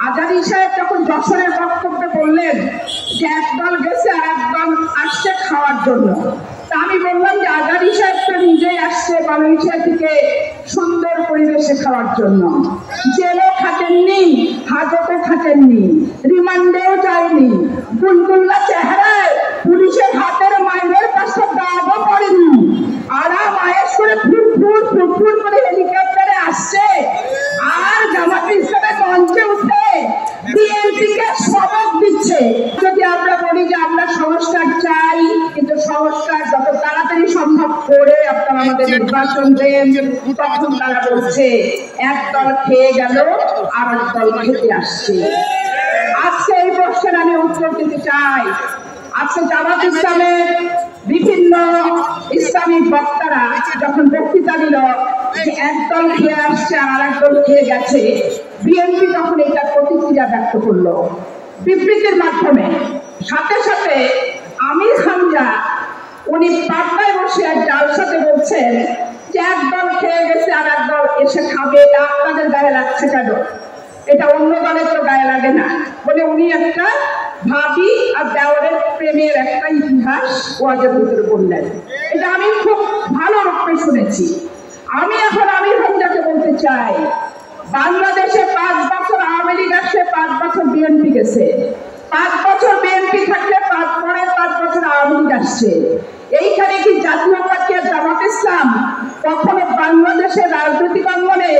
আজারি সাহেব যখন যশোরের বক্তব্যে বললেন যে একদল গেছে আর একদল আসছে খাওয়ার জন্য, তা আমি বললাম যে আজারি সাহেব তো নিজেই আসছে মালয়েশিয়া থেকে সুন্দর পরিবেশে খাওয়ার জন্য। জেলও খাটেননি, হাজতও খাটেননি, রিমান্ডেও যায়নি, বুলবুল্লা চেহারায় পুলিশের হাতের মাইনের পাশে দাগও পড়েনি, আরাম আয়েশ করে ফুটফুট ফুটফুট করে হেলিকপ্টারে আসছে আর জামাত ইসলামের মঞ্চে উঠে বিএনপিকে সবক দিচ্ছে। যদি আমরা বলি যে আমরা সংস্কার চাই, কিন্তু সংস্কার যত তাড়াতাড়ি সম্ভব করে আপনারা আমাদের নির্বাচন দেন, তখন তারা বলছে একদল খেয়ে গেল আর একদল খেতে আসছে। আজকে এই প্রশ্নের আমি উত্তর দিতে চাই। আজকে জামাত ইসলামের বিভিন্ন ইসলামিক বক্তারা যখন বক্তৃতা দিল যে একদল খেয়ে আসছে আর একদল খেয়ে গেছে, বিএনপি তখন এটা প্রতিক্রিয়া ব্যক্ত করলো বিবৃতির মাধ্যমে। সাথে সাথে আমির হামজা উনি পাটনায় বসে এক জালসাতে বলছেন যে একদল খেয়ে গেছে আর একদল এসে খাবে, এটা আপনাদের গায়ে লাগছে কেন? এটা অন্য দলের তো গায়ে লাগে না বলে উনি একটা ভাবি আর দেওয়ারের প্রেমের একটা ইতিহাস ওয়াজের ভিতরে বললেন। এটা আমি খুব ভালো রূপে শুনেছি। আমি এখন আমির হামজাকে বলতে চাই, বাংলাদেশে 5 বছর আওয়ামী লীগ আসছে, 5 বছর বিএনপি গেছে, 5 বছর বিএনপি থাকলে 5 বছর আওয়ামী লীগ আসছে। এইখানে কি জাতীয় পার্টি আর জামাত ইসলাম কখনো বাংলাদেশের রাজনৈতিক অঙ্গনে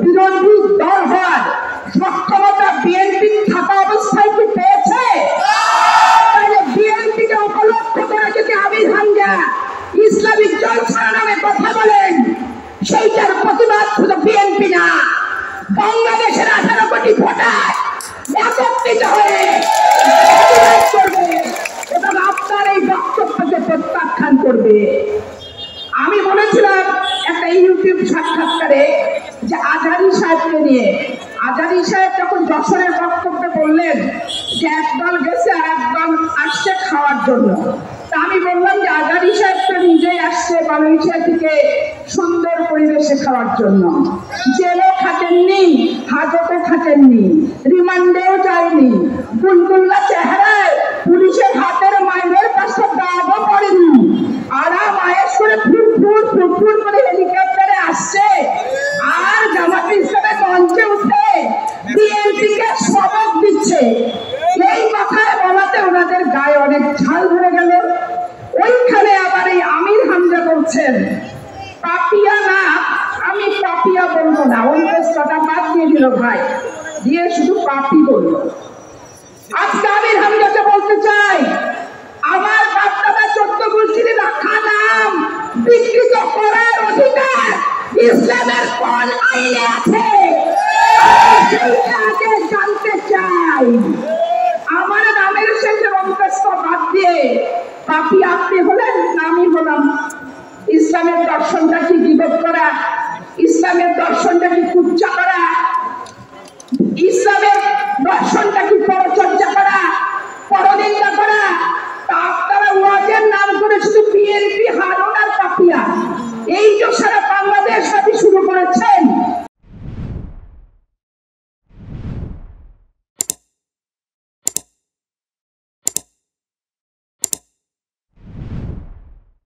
বিরোধী দল হওয়ার সক্ষমতা বিএনপি থাকা অবস্থায় কি পেয়েছে? বিএনপিকে উপলক্ষ করে যদি আমির হামজা ইসলামিক জলসা নামে কথা বলেন, সেইটার প্রতিবাদ শুধু বিএনপি না, বাংলাদেশের 18 কোটি ভোটার একত্রিত হয়ে করবে এবং আপনার এই বক্তব্যকে প্রত্যাখ্যান করবে। আমি বলেছিলাম একটা ইউটিউব সাক্ষাৎকারে যে আজারি সাহেবকে নিয়ে, আজারি সাহেব যখন যশোরের বক্তব্যে বললেন যে একদল গেছে আর একদল আসছে খাওয়ার জন্য, তা আমি বললাম যে আজারি সাহেব তো নিজেই আসছে মালয়েশিয়া থেকে সুন্দর পরিবেশে খাওয়ার জন্য। জেলও খাটেননি, হাজতও খাটেননি, রিমান্ডেও যায়নি, বুলবুল্লা চেহারায় পুলিশের হাতের মাইনের পাশে দাগও পড়েনি, আরাম আয়েশ করে ফুটফুট ফুটফুট করে হেলিকপ্টারে আসছে আর জামাত ইসলামের মঞ্চে উঠে বিএনপিকে সবক দিচ্ছে। এই কথায় বলাতে ওনাদের গায়ে অনেক ঝাল ধরে গেল। ওইখানে আবার এই আমির হামজা বলছেন পাপিয়া না, আমি পাপিয়া বলবো না, ওই প্রশ্নটা বাদ দিয়ে দিল ভাই, দিয়ে শুধু পাপি বললো। আজকে আমির হামজাকে বলতে চাই, আমার বাপদাদা 14 গুলশিরে রাখা নাম বিকৃত করার অধিকার ইসলামের কোন আইনে আছে? আগে জানতে চাই। আমার নামের শেষে মন্তব্য বাদ দিয়ে পাপি আপনি হলেন, আমি হলাম। ইসলামের দর্শনটা কি বিভেদ করা? ইসলামের দর্শনটা কি কুচ্চা করা? ইসলামের দর্শনটা কি পরচর্চা করা, পরনিন্দা করা? তা আপনারা ওয়াজের নাম করে শুধু বিএনপি, হারুন আর পাপিয়া, এই যে সারা বাংলাদেশ শুরু করেছেন,